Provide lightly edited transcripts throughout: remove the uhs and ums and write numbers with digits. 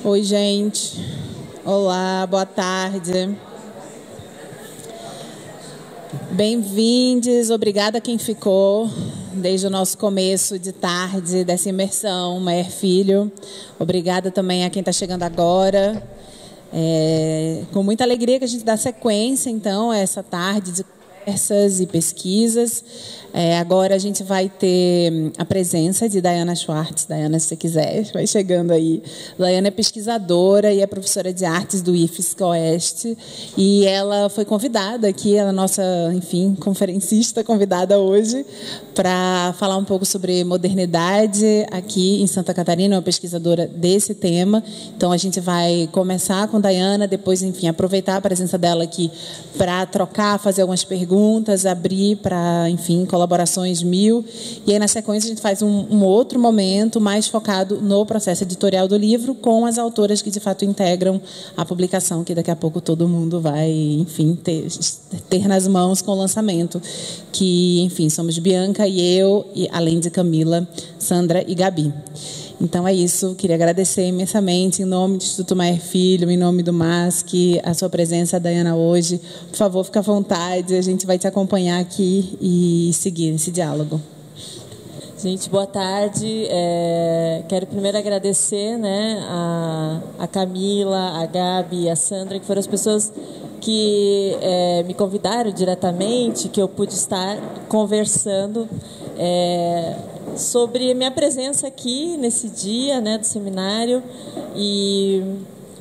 Oi, gente. Olá, boa tarde. Bem-vindos, obrigada a quem ficou desde o nosso começo de tarde dessa imersão, Maier Filho. Obrigada também a quem está chegando agora. Com muita alegria que a gente dá sequência, então, a essa tarde de conversas e pesquisas. Agora a gente vai ter a presença de Dayana Schwartz. Dayana, se você quiser, vai chegando aí. Dayana é pesquisadora e é professora de artes do IFSC Oeste. E ela foi convidada aqui, ela é a nossa, enfim, conferencista convidada hoje, para falar um pouco sobre modernidade aqui em Santa Catarina, uma pesquisadora desse tema. Então a gente vai começar com Dayana, depois, enfim, aproveitar a presença dela aqui para trocar, fazer algumas perguntas, abrir para, enfim, colaborações 1000, e aí na sequência a gente faz um outro momento mais focado no processo editorial do livro, com as autoras que de fato integram a publicação, que daqui a pouco todo mundo vai, enfim, ter nas mãos com o lançamento, que, enfim, somos Bianca e eu, e além de Camila, Sandra e Gabi. Então é isso, queria agradecer imensamente, em nome do Instituto Maier Filho, em nome do MASC, a sua presença, Dayana, hoje. Por favor, fique à vontade, a gente vai te acompanhar aqui e seguir esse diálogo. Gente, boa tarde. Quero primeiro agradecer, né, a Camila, a Gabi e a Sandra, que foram as pessoas que me convidaram diretamente, que eu pude estar conversando sobre a minha presença aqui nesse dia, né, do seminário, e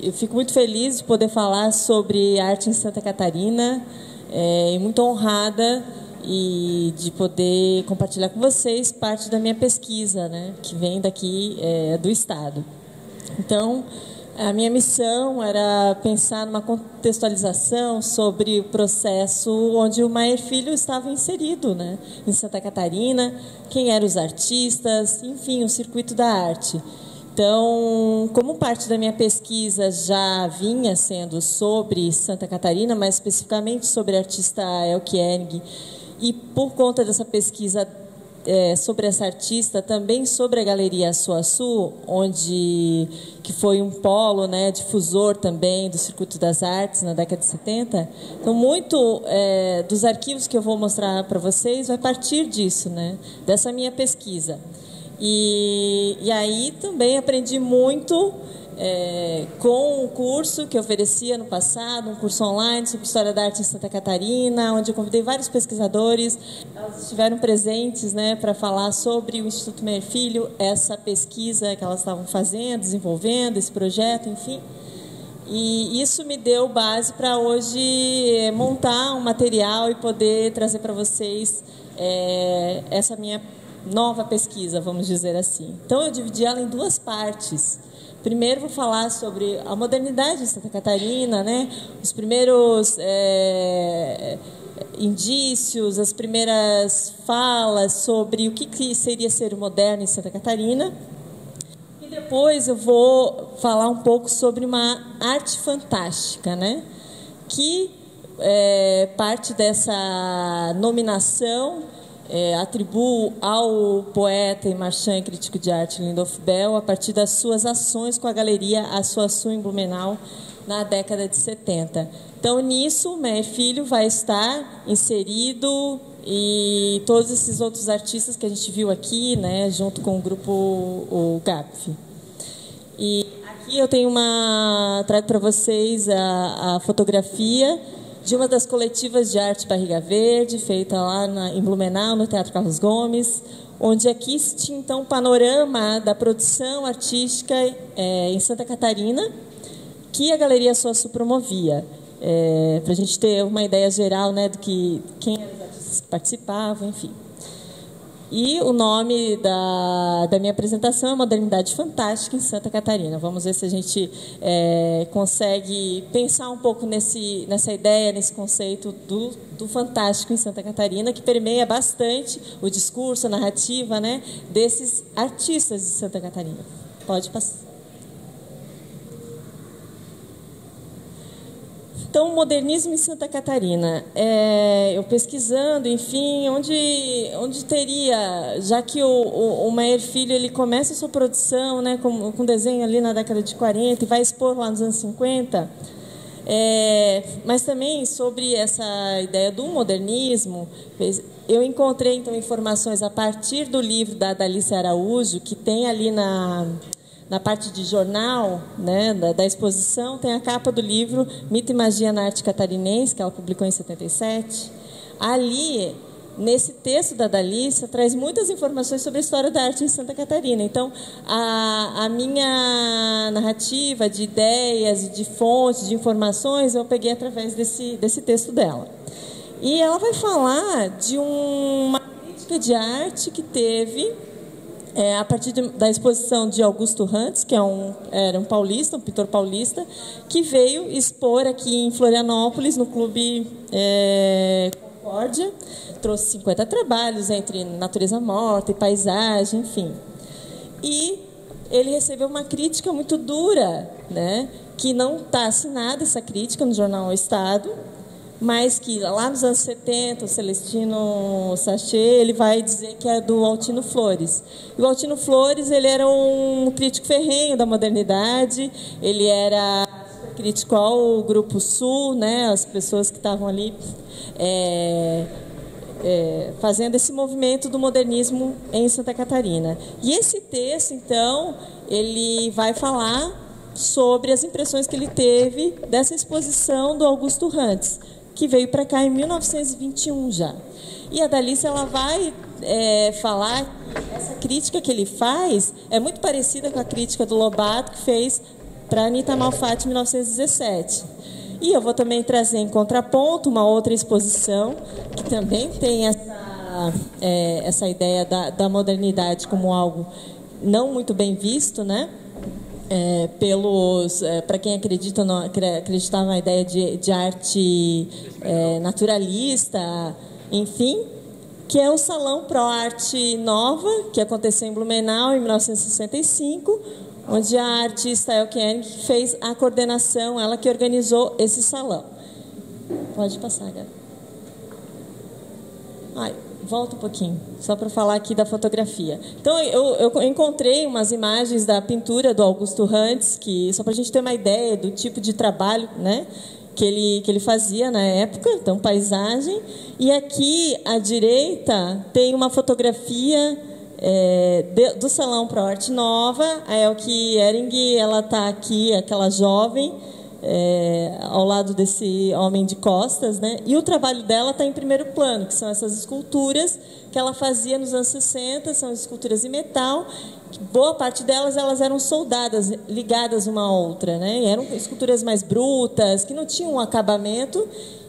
eu fico muito feliz de poder falar sobre arte em Santa Catarina, e muito honrada e de poder compartilhar com vocês parte da minha pesquisa, né, que vem daqui do Estado. Então, a minha missão era pensar numa contextualização sobre o processo onde o Maier Filho estava inserido, né, em Santa Catarina, quem eram os artistas, enfim, o circuito da arte. Então, como parte da minha pesquisa já vinha sendo sobre Santa Catarina, mais especificamente sobre a artista Elke Ehring, e por conta dessa pesquisa sobre essa artista, também sobre a Galeria Açuaçu, que foi um polo, né, difusor também do Circuito das Artes na década de 70. Então, muito dos arquivos que eu vou mostrar para vocês vai partir disso, né, dessa minha pesquisa. E aí também aprendi muito com um curso que eu oferecia no passado, um curso online sobre História da Arte em Santa Catarina, onde eu convidei vários pesquisadores, elas estiveram presentes, né, para falar sobre o Instituto Maier Filho, essa pesquisa que elas estavam fazendo, desenvolvendo, esse projeto, enfim. E isso me deu base para hoje montar um material e poder trazer para vocês essa minha nova pesquisa, vamos dizer assim. Então, eu dividi ela em duas partes. Primeiro, vou falar sobre a modernidade de Santa Catarina, né? Os primeiros indícios, as primeiras falas sobre o que seria ser moderno em Santa Catarina. E depois eu vou falar um pouco sobre uma arte fantástica, né? Que parte dessa nominação atribuo ao poeta e marchand crítico de arte Lindolf Bell a partir das suas ações com a Galeria Açuaçu em Blumenau na década de 70. Então, nisso, o Maier Filho vai estar inserido e todos esses outros artistas que a gente viu aqui, né, junto com o grupo o GAPF. E aqui eu tenho trago para vocês a fotografia de uma das coletivas de arte Barriga Verde, feita lá em Blumenau, no Teatro Carlos Gomes, onde aqui se tinha, então, um panorama da produção artística em Santa Catarina, que a Galeria Açuaçu promovia, para a gente ter uma ideia geral, né, do que quem eram os artistas que participavam, enfim. E o nome da minha apresentação é Modernidade Fantástica em Santa Catarina. Vamos ver se a gente consegue pensar um pouco nessa ideia, nesse conceito do fantástico em Santa Catarina, que permeia bastante o discurso, a narrativa, né, desses artistas de Santa Catarina. Pode passar. Então, o modernismo em Santa Catarina. Eu pesquisando, enfim, onde teria, já que o Maier Filho ele começa a sua produção, né, com desenho ali na década de 40 e vai expor lá nos anos 50, mas também sobre essa ideia do modernismo, eu encontrei então informações a partir do livro da Dalícia Araújo, que tem ali na parte de jornal, né, da exposição, tem a capa do livro Mito e Magia na Arte Catarinense, que ela publicou em 77. Ali, nesse texto da Dalícia, traz muitas informações sobre a história da arte em Santa Catarina. Então, a minha narrativa de ideias e de fontes, de informações, eu peguei através desse texto dela. E ela vai falar de uma crítica de arte que teve a partir da exposição de Augusto Rantes, que era um paulista, um pintor paulista, que veio expor aqui em Florianópolis, no Clube Concórdia. Trouxe 50 trabalhos entre natureza morta e paisagem, enfim. E ele recebeu uma crítica muito dura, né, que não está assinada, essa crítica, no jornal O Estado, mas que lá nos anos 70, o Celestino Sachet, ele vai dizer que é do Altino Flores. E o Altino Flores, ele era um crítico ferrenho da modernidade, ele era crítico ao Grupo Sul, né, as pessoas que estavam ali fazendo esse movimento do modernismo em Santa Catarina. E esse texto, então, ele vai falar sobre as impressões que ele teve dessa exposição do Augusto Rantes, que veio para cá em 1921 já. E a Dalícia, ela vai falar que essa crítica que ele faz é muito parecida com a crítica do Lobato, que fez para Anita Malfatti em 1917. E eu vou também trazer em contraponto uma outra exposição, que também tem essa ideia da modernidade como algo não muito bem visto, né? Para quem acreditava na ideia de arte naturalista, enfim, que é o Salão Pro Arte Nova, que aconteceu em Blumenau em 1965, onde a artista Elke Hennig fez a coordenação, ela que organizou esse salão. Pode passar, Gabi. Volta um pouquinho, só para falar aqui da fotografia. Então, eu encontrei umas imagens da pintura do Augusto Rantes, só para a gente ter uma ideia do tipo de trabalho, né, que ele fazia na época, então, paisagem. E aqui, à direita, tem uma fotografia do Salão Pro Arte Nova. A Elke Hennig, ela está aqui, aquela jovem, ao lado desse homem de costas, né? E o trabalho dela está em primeiro plano, que são essas esculturas que ela fazia nos anos 60, são esculturas em metal. Boa parte delas eram soldadas, ligadas uma à outra, né? E eram esculturas mais brutas, que não tinham um acabamento.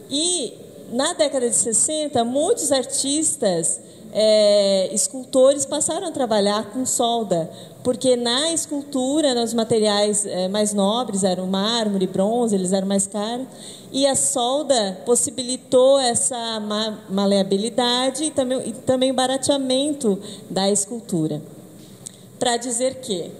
E na década de 60, muitos artistas, escultores, passaram a trabalhar com solda, porque na escultura, nos materiais mais nobres, eram mármore, bronze, eles eram mais caros, e a solda possibilitou essa maleabilidade e também o barateamento da escultura. Para dizer que,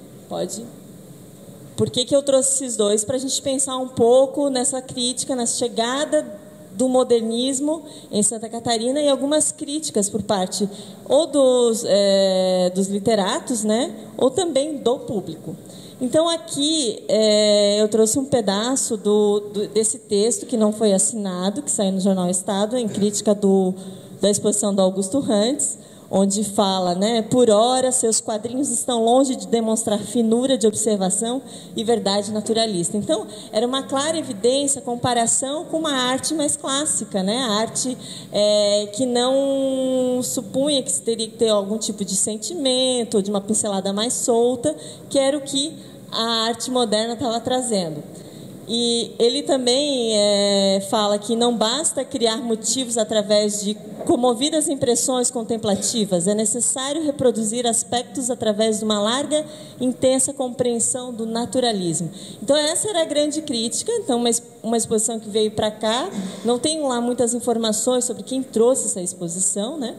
por que eu trouxe esses dois? Para a gente pensar um pouco nessa crítica, na chegada do modernismo em Santa Catarina e algumas críticas por parte ou dos literatos, né, ou também do público. Então, aqui eu trouxe um pedaço desse texto que não foi assinado, que saiu no Jornal Estado, em crítica da exposição do Augusto Rantes, onde fala, né, por ora, seus quadrinhos estão longe de demonstrar finura de observação e verdade naturalista. Então, era uma clara evidência, comparação com uma arte mais clássica, né, a arte que não supunha que se teria que ter algum tipo de sentimento, ou de uma pincelada mais solta, que era o que a arte moderna estava trazendo. E ele também fala que não basta criar motivos através de comovidas impressões contemplativas, é necessário reproduzir aspectos através de uma larga, intensa compreensão do naturalismo. Então, essa era a grande crítica. Então, uma exposição que veio para cá, não tem lá muitas informações sobre quem trouxe essa exposição, né?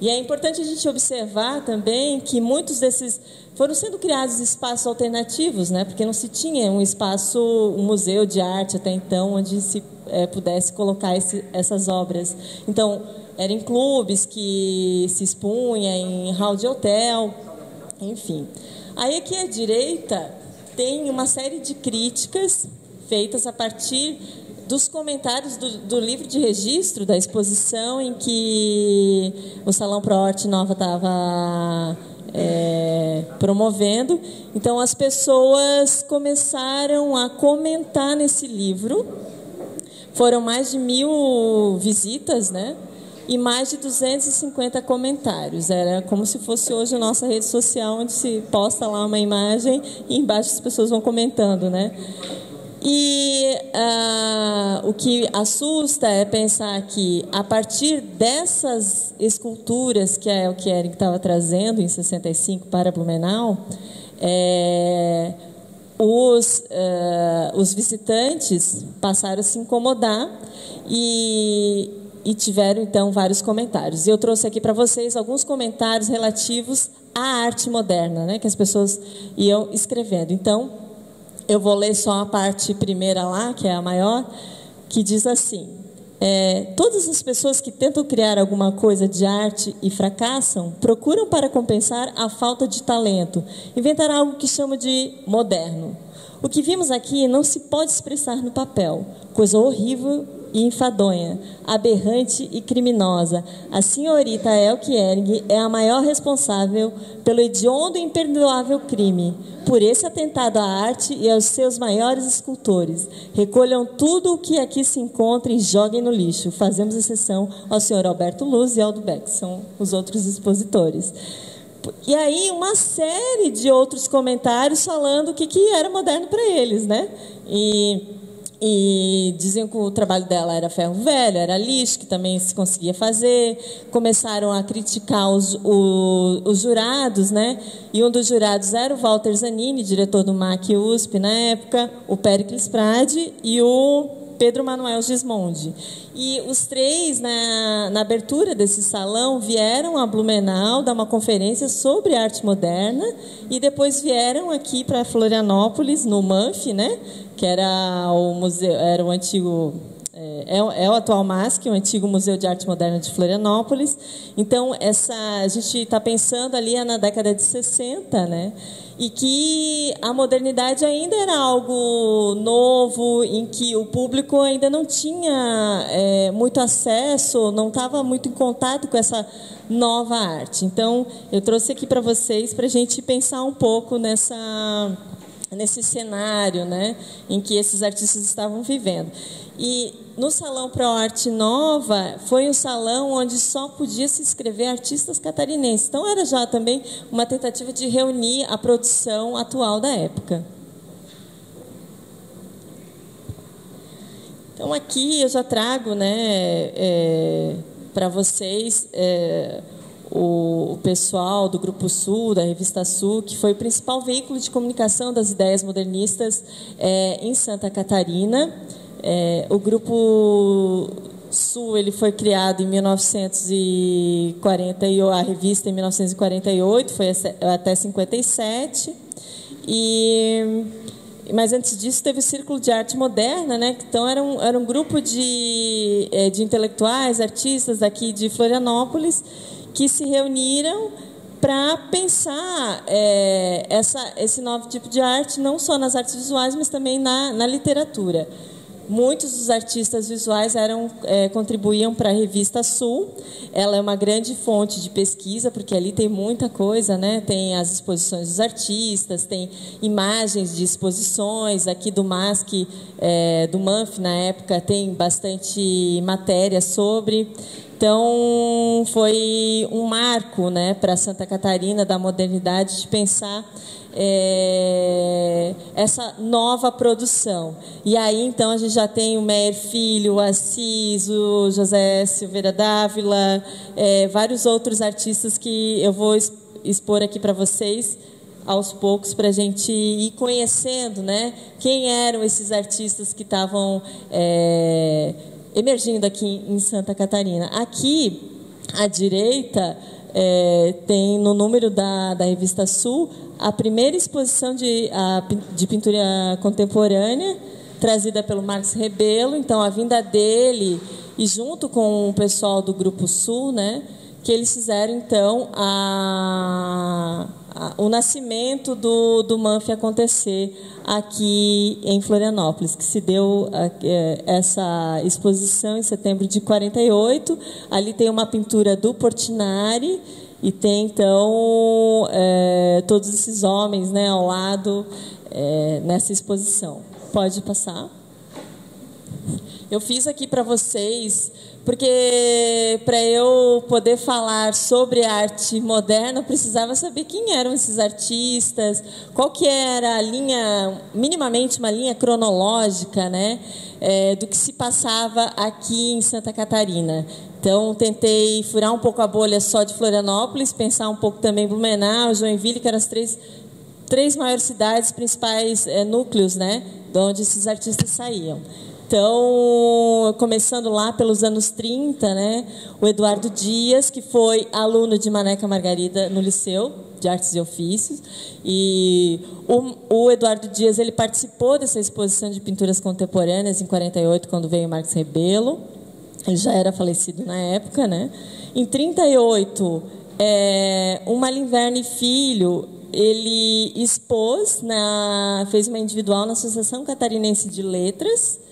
E é importante a gente observar também que muitos desses foram sendo criados espaços alternativos, né? Porque não se tinha um espaço, um museu de arte até então, onde se pudesse colocar essas obras. Então, eram em clubes que se expunha, em hall de hotel, enfim. Aí aqui à direita tem uma série de críticas feitas a partir dos comentários do livro de registro da exposição em que o Salão Pro Arte Nova estava promovendo. Então, as pessoas começaram a comentar nesse livro. Foram mais de 1000 visitas, né? E mais de 250 comentários. Era como se fosse hoje a nossa rede social, onde se posta lá uma imagem e embaixo as pessoas vão comentando, né? E o que assusta é pensar que, a partir dessas esculturas, que é o que Eric estava trazendo em 65 para Blumenau, os visitantes passaram a se incomodar e tiveram, então, vários comentários. E eu trouxe aqui para vocês alguns comentários relativos à arte moderna, né, que as pessoas iam escrevendo. Então, eu vou ler só a parte primeira lá, que é a maior, que diz assim: todas as pessoas que tentam criar alguma coisa de arte e fracassam procuram, para compensar a falta de talento, inventar algo que chamam de moderno. O que vimos aqui não se pode expressar no papel, coisa horrível e enfadonha, aberrante e criminosa. A senhorita Elke Ehring é a maior responsável pelo hediondo e imperdoável crime, por esse atentado à arte e aos seus maiores escultores. Recolham tudo o que aqui se encontra e joguem no lixo. Fazemos exceção ao senhor Alberto Luz e Aldo Beck, são os outros expositores. E aí uma série de outros comentários falando o que era moderno para eles, né? E diziam que o trabalho dela era ferro velho, era lixo, que também se conseguia fazer. Começaram a criticar os jurados, né? E um dos jurados era o Walter Zanini, diretor do MAC USP na época, o Péricles Prade e o Pedro Manuel Gismondi. E os três, na abertura desse salão, vieram a Blumenau dar uma conferência sobre arte moderna e depois vieram aqui para Florianópolis, no MANF, né? Que era o museu, era o antigo, é o atual MASC, o antigo Museu de Arte Moderna de Florianópolis. Então, a gente está pensando ali na década de 60, né? E que a modernidade ainda era algo novo, em que o público ainda não tinha muito acesso, não estava muito em contato com essa nova arte. Então, eu trouxe aqui para vocês, para a gente pensar um pouco nesse cenário, né, em que esses artistas estavam vivendo. E no Salão Pro Arte Nova foi um salão onde só podia se inscrever artistas catarinenses. Então era já também uma tentativa de reunir a produção atual da época. Então aqui eu já trago, né, para vocês o pessoal do Grupo Sul, da Revista Sul, que foi o principal veículo de comunicação das ideias modernistas em Santa Catarina. O Grupo Sul ele foi criado em 1940, a revista em 1948, foi até 57. Mas antes disso teve o Círculo de Arte Moderna, né? Então era um grupo de intelectuais, artistas aqui de Florianópolis, que se reuniram para pensar esse novo tipo de arte, não só nas artes visuais, mas também na literatura. Muitos dos artistas visuais contribuíam para a Revista Sul. Ela é uma grande fonte de pesquisa, porque ali tem muita coisa, né? Tem as exposições dos artistas, tem imagens de exposições. Aqui do MASC, do MANF, na época, tem bastante matéria sobre. Então, foi um marco, né, para Santa Catarina da modernidade de pensar essa nova produção. E aí, então, a gente já tem o Meyer Filho, o Assis, o José Silveira Dávila, vários outros artistas que eu vou expor aqui para vocês aos poucos, para a gente ir conhecendo, né, quem eram esses artistas que estavam emergindo aqui em Santa Catarina. Aqui à direita, tem no número da Revista Sul a primeira exposição de pintura contemporânea, trazida pelo Marcos Rebelo. Então, a vinda dele, e junto com o pessoal do Grupo Sul, né, que eles fizeram, então, o nascimento do MANF acontecer aqui em Florianópolis, que se deu essa exposição em setembro de 48. Ali tem uma pintura do Portinari e tem, então, todos esses homens, né, ao lado nessa exposição. Pode passar. Eu fiz aqui para vocês, porque para eu poder falar sobre arte moderna, eu precisava saber quem eram esses artistas, qual que era a linha, minimamente uma linha cronológica, né, do que se passava aqui em Santa Catarina. Então, tentei furar um pouco a bolha só de Florianópolis, pensar um pouco também em Blumenau, Joinville, que eram as três maiores cidades, principais núcleos, né, de onde esses artistas saíam. Então, começando lá pelos anos 30, né, o Eduardo Dias, que foi aluno de Maneca Margarida no Liceu de Artes e Ofícios, e o Eduardo Dias, ele participou dessa exposição de pinturas contemporâneas em 48, quando veio Marcos Rebelo. Ele já era falecido na época, né? Em 38, o Malin Verne Filho, ele expôs, fez uma individual na Associação Catarinense de Letras,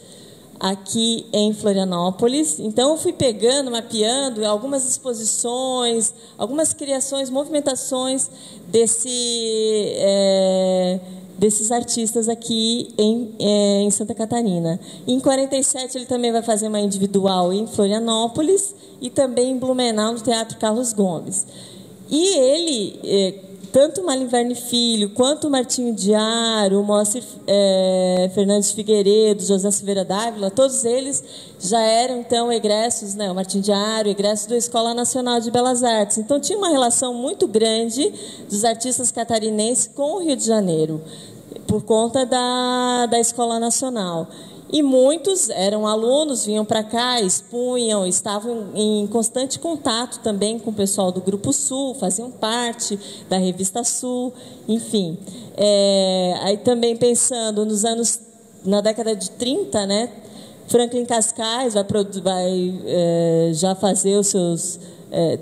aqui em Florianópolis. Então, eu fui pegando, mapeando algumas exposições, algumas criações, movimentações desses artistas aqui em Santa Catarina. Em 47, ele também vai fazer uma individual em Florianópolis e também em Blumenau, no Teatro Carlos Gomes. E ele... tanto o Malin Verne Filho, quanto o Martinho Diário, o Moacir Fernandes Figueiredo, José Silveira Dávila, todos eles já eram, então, egressos, né, o Martinho Diário, egressos da Escola Nacional de Belas Artes. Então, tinha uma relação muito grande dos artistas catarinenses com o Rio de Janeiro, por conta da Escola Nacional. E muitos eram alunos, vinham para cá, expunham, estavam em constante contato também com o pessoal do Grupo Sul, faziam parte da Revista Sul, enfim. Aí também pensando na década de 30, né, Franklin Cascais vai já fazer os seus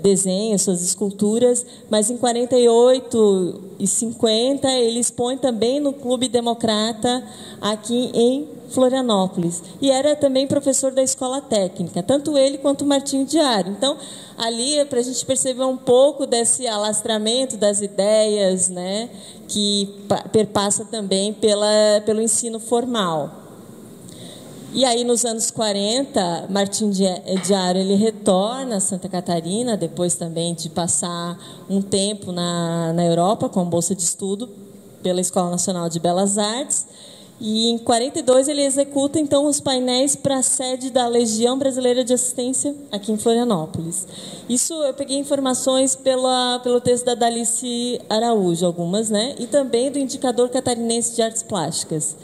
desenhos, suas esculturas, mas em 48 e 50 ele expõe também no Clube Democrata aqui em Florianópolis. E era também professor da Escola Técnica, tanto ele quanto o Martinho Diário. Então, ali é para a gente perceber um pouco desse alastramento das ideias, né, que perpassa também pelo ensino formal. E aí, nos anos 40, Martinho Diário ele retorna a Santa Catarina, depois também de passar um tempo na Europa com bolsa de estudo pela Escola Nacional de Belas Artes. E em 42 ele executa, então, os painéis para a sede da Legião Brasileira de Assistência aqui em Florianópolis. Isso eu peguei informações pelo texto da Dalice Araújo, algumas, né? E também do Indicador Catarinense de Artes Plásticas.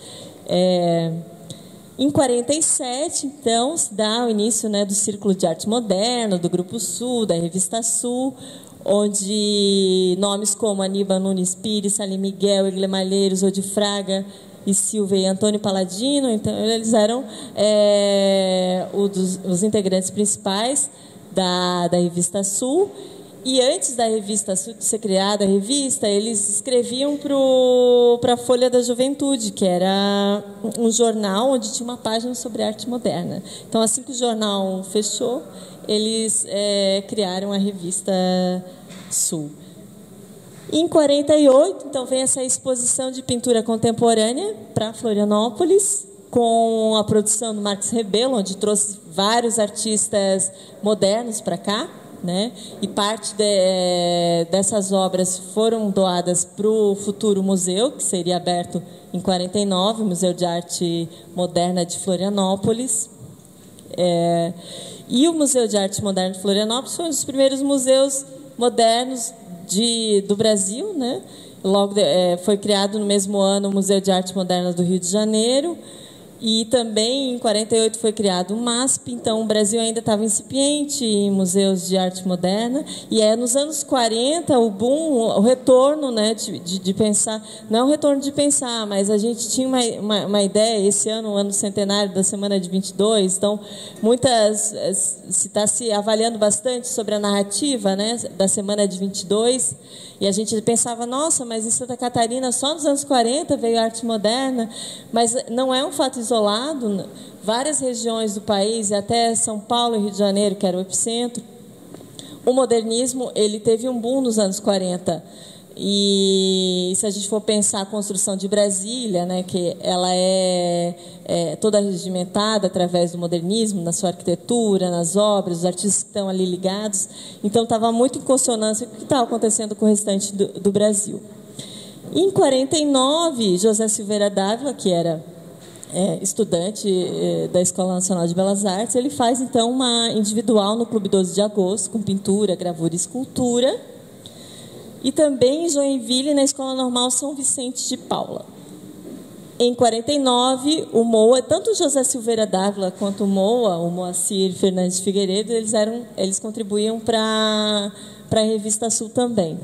Em 47, então, se dá o início, né, do Círculo de Arte Moderna, do Grupo Sul, da Revista Sul, onde nomes como Aníbal Nunes Pires, Salim Miguel, Egle Malheiros, Odi Fraga e Silvia e Antônio Paladino, então, eles eram os integrantes principais da Revista Sul. E antes da Revista Sul, de ser criada a revista, eles escreviam para a Folha da Juventude, que era um jornal onde tinha uma página sobre arte moderna. Então, assim que o jornal fechou, eles criaram a Revista Sul. Em 48, então, vem essa exposição de pintura contemporânea para Florianópolis, com a produção do Marcos Rebelo, onde trouxe vários artistas modernos para cá, né? E parte dessas obras foram doadas para o futuro museu, que seria aberto em 49, o Museu de Arte Moderna de Florianópolis. E o Museu de Arte Moderna de Florianópolis foi um dos primeiros museus modernos do Brasil, né? Logo foi criado no mesmo ano o Museu de Arte Moderna do Rio de Janeiro. E também em 48 foi criado o MASP, então o Brasil ainda estava incipiente em museus de arte moderna, e é nos anos 40 o boom, o retorno, né, de pensar, não é um retorno de pensar, mas a gente tinha uma ideia, esse ano, o ano centenário da Semana de 22, então se está se avaliando bastante sobre a narrativa, né, da Semana de 22, e a gente pensava, nossa, mas em Santa Catarina só nos anos 40 veio a arte moderna, mas não é um fato isolado. Várias regiões do país, até São Paulo e Rio de Janeiro, que era o epicentro, o modernismo ele teve um boom nos anos 40. E se a gente for pensar a construção de Brasília, né, que ela é toda regimentada através do modernismo, na sua arquitetura, nas obras, os artistas que estão ali ligados, então estava muito em consonância com o que estava acontecendo com o restante do Brasil. Em 49, José Silveira Dávila, que era estudante da Escola Nacional de Belas Artes, ele faz então uma individual no Clube 12 de Agosto, com pintura, gravura e escultura, e também em Joinville, na Escola Normal São Vicente de Paula. Em 49, o MOA, tanto o José Silveira Dávila quanto o Moacir Fernandes Figueiredo, eles contribuíam para a Revista Sul também.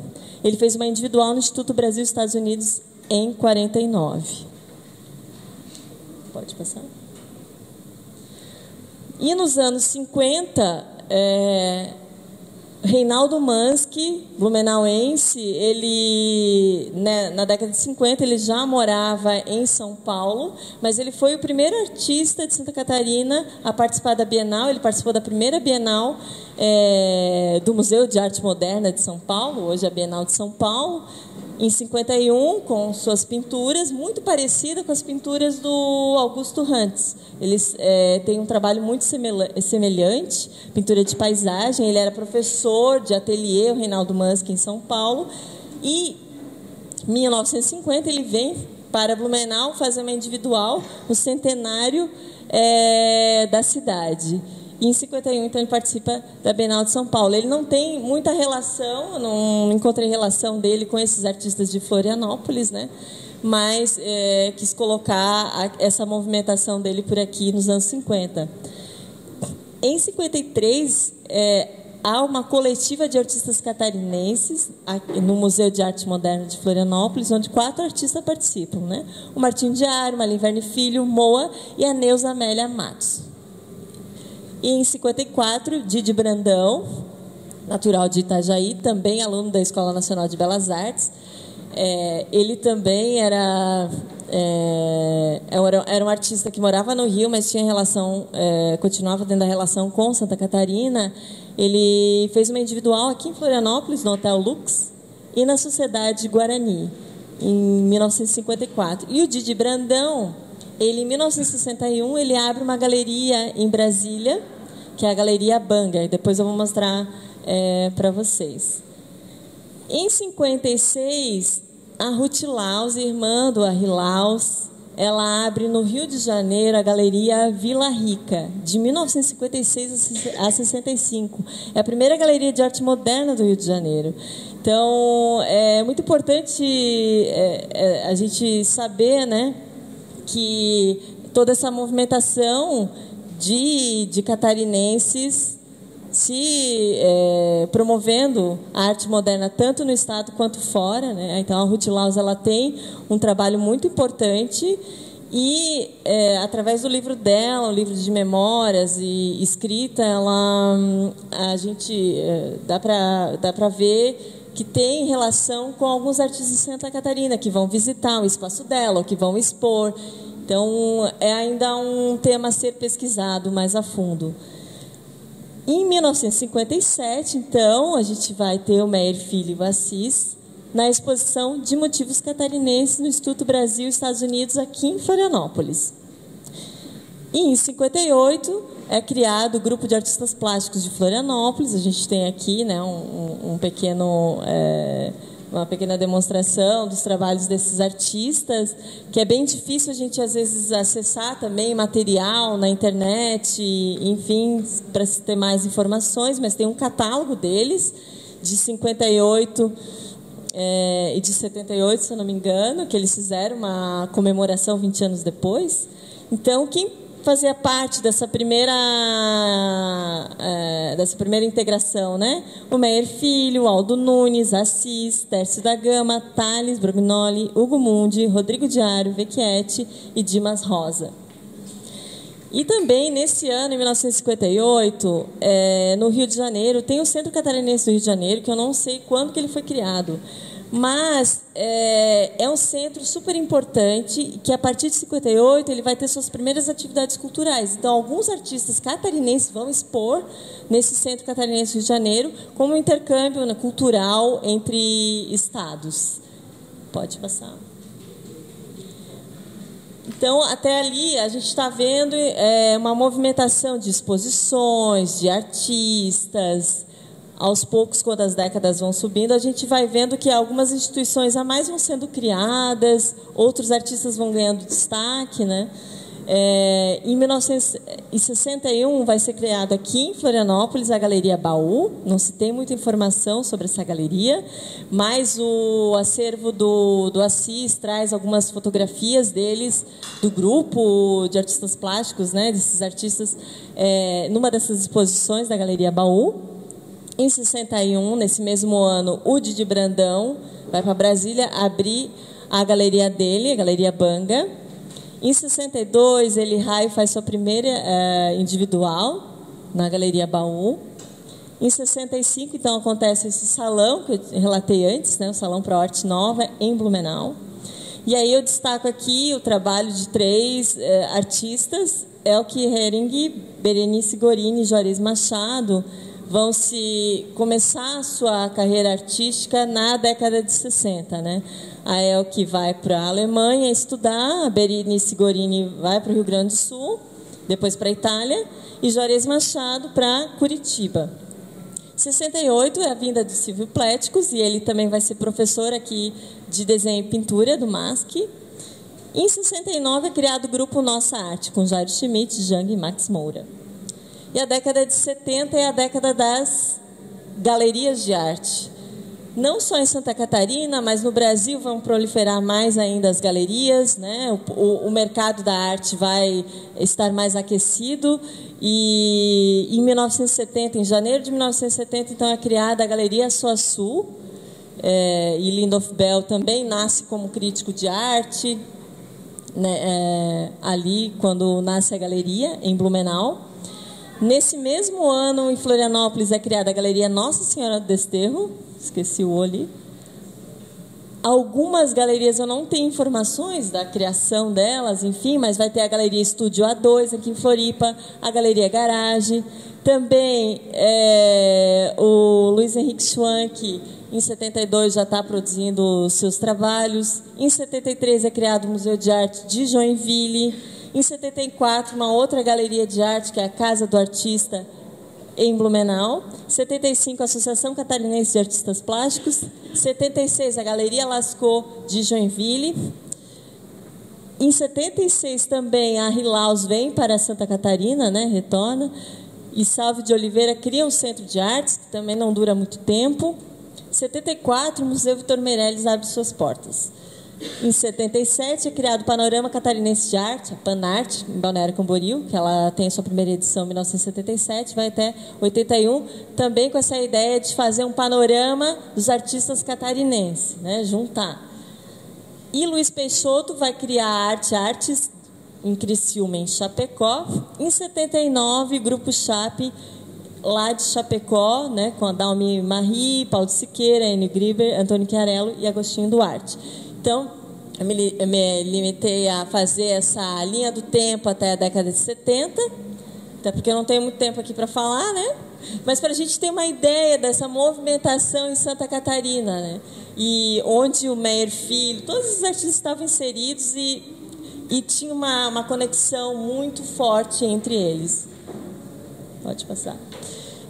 Ele fez uma individual no Instituto Brasil Estados Unidos em 49. Pode passar? E nos anos 50, Reinaldo Manski, blumenauense, ele, né, na década de 50, ele já morava em São Paulo, mas ele foi o primeiro artista de Santa Catarina a participar da Bienal. Ele participou da primeira Bienal do Museu de Arte Moderna de São Paulo, hoje a Bienal de São Paulo, em 51, com suas pinturas, muito parecida com as pinturas do Augusto Rantes. Eles têm um trabalho muito semelhante, pintura de paisagem. Ele era professor de ateliê, o Reinaldo Manski, em São Paulo. E, em 1950, ele vem para Blumenau fazer uma individual no centenário da cidade. E em 51, então, ele participa da Bienal de São Paulo. Ele não tem muita relação, eu não encontrei relação dele com esses artistas de Florianópolis, né? Mas quis colocar essa movimentação dele por aqui nos anos 50. Em 53, há uma coletiva de artistas catarinenses no Museu de Arte Moderna de Florianópolis, onde 4 artistas participam, né? O Martim Diário, Marlim Verne Filho, Moa e a Neuza Amélia Matos. E em 54, Didi Brandão, natural de Itajaí, também aluno da Escola Nacional de Belas Artes. Ele também era um artista que morava no Rio, mas tinha relação, continuava tendo a relação com Santa Catarina. Ele fez uma individual aqui em Florianópolis, no Hotel Lux, e na Sociedade Guarani, em 1954. E o Didi Brandão, ele, em 1961, ele abre uma galeria em Brasília, que é a Galeria Banga, e depois eu vou mostrar para vocês. Em 56, a Ruth Laus, irmã do Harry Laus, ela abre no Rio de Janeiro a Galeria Vila Rica, de 1956 a 65. É a primeira galeria de arte moderna do Rio de Janeiro. Então, é muito importante a gente saber, né, que toda essa movimentação de catarinenses se promovendo a arte moderna tanto no estado quanto fora, né? Então a Ruth Laus, ela tem um trabalho muito importante e através do livro dela, um livro de memórias e escrita, a gente dá para ver que tem relação com alguns artistas de Santa Catarina que vão visitar o espaço dela, ou que vão expor. Então, é ainda um tema a ser pesquisado mais a fundo. Em 1957, então, a gente vai ter o Meyer Filho Assis na exposição de motivos catarinenses no Instituto Brasil Estados Unidos, aqui em Florianópolis. E em 58 é criado o Grupo de Artistas Plásticos de Florianópolis. A gente tem aqui, né, uma pequena demonstração dos trabalhos desses artistas, que é bem difícil a gente, às vezes, acessar também material na internet, enfim, para ter mais informações, mas tem um catálogo deles, de 58 e de 78, se eu não me engano, que eles fizeram uma comemoração 20 anos depois. Então, quem fazia parte dessa primeira integração, né? O Meyer Filho, Aldo Nunes, Assis, Tércio da Gama, Thales Brognoli, Hugo Mundi, Rodrigo Diário, Vecchietti e Dimas Rosa. E também, nesse ano, em 1958, no Rio de Janeiro, tem o Centro Catarinense do Rio de Janeiro, que eu não sei quando que ele foi criado, mas é um centro super importante, que a partir de 58 ele vai ter suas primeiras atividades culturais. Então, alguns artistas catarinenses vão expor nesse Centro Catarinense do Rio de Janeiro como um intercâmbio, né, cultural entre estados. Pode passar. Então, até ali, a gente está vendo uma movimentação de exposições, de artistas. Aos poucos, quando as décadas vão subindo, a gente vai vendo que algumas instituições a mais vão sendo criadas, outros artistas vão ganhando destaque, né? Em 1961, vai ser criado aqui em Florianópolis a Galeria Baú. Não se tem muita informação sobre essa galeria, mas o acervo do Assis traz algumas fotografias deles, do grupo de artistas plásticos, né, desses artistas, numa dessas exposições da Galeria Baú. Em 61, nesse mesmo ano, o Didi Brandão vai para Brasília abrir a galeria dele, a Galeria Banga. Em 62, Eli Rai faz sua primeira individual na Galeria Baú. Em 65, então, acontece esse salão que eu relatei antes, né, o Salão para a Arte Nova, em Blumenau. E aí eu destaco aqui o trabalho de 3 artistas, Elke Hering, Berenice Gorini e Juarez Machado, vão começar a sua carreira artística na década de 60, né? A Elke vai para a Alemanha estudar, a Berenice Gorini vai para o Rio Grande do Sul, depois para a Itália, e Juarez Machado para Curitiba. 68 é a vinda do Silvio Pléticos, e ele também vai ser professor aqui de desenho e pintura do MASC. Em 69 é criado o grupo Nossa Arte, com Jairo Schmidt, Jang e Max Moura. E a década de 70 é a década das galerias de arte. Não só em Santa Catarina, mas no Brasil vão proliferar mais ainda as galerias, né? O mercado da arte vai estar mais aquecido. E em 1970, em janeiro de 1970, então é criada a Galeria Açoaçu. E Lindolf Bell também nasce como crítico de arte, né? Ali, quando nasce a galeria, em Blumenau. Nesse mesmo ano, em Florianópolis, é criada a Galeria Nossa Senhora do Desterro. Esqueci o O ali. Algumas galerias eu não tenho informações da criação delas, enfim, mas vai ter a Galeria Estúdio A2 aqui em Floripa, a Galeria Garage. Também o Luiz Henrique Schwanck, em 72, já está produzindo seus trabalhos. Em 73 é criado o Museu de Arte de Joinville. Em 74, uma outra galeria de arte, que é a Casa do Artista, em Blumenau. 75, a Associação Catarinense de Artistas Plásticos. 76, a Galeria Lascaux, de Joinville. Em 76, também, a Rilaus vem para Santa Catarina, né, retorna. E Salve de Oliveira cria um centro de artes, que também não dura muito tempo. 74, o Museu Vitor Meirelles abre suas portas. Em 77 é criado o Panorama Catarinense de Arte, a Panarte, em Balneário Camboriú, que ela tem sua primeira edição em 1977, vai até 81, também com essa ideia de fazer um panorama dos artistas catarinenses, né, juntar. E Luiz Peixoto vai criar Artes em Criciúma, em Chapecó. Em 79, Grupo Chape, lá de Chapecó, né, com a Dalmi Marie, Paulo de Siqueira, Enio Griber, Antônio Chiarello e Agostinho Duarte. Então, eu me limitei a fazer essa linha do tempo até a década de 70, até porque eu não tenho muito tempo aqui para falar, né? Mas para a gente ter uma ideia dessa movimentação em Santa Catarina, né? E onde o Meyer Filho, todos os artistas estavam inseridos e tinha uma conexão muito forte entre eles. Pode passar.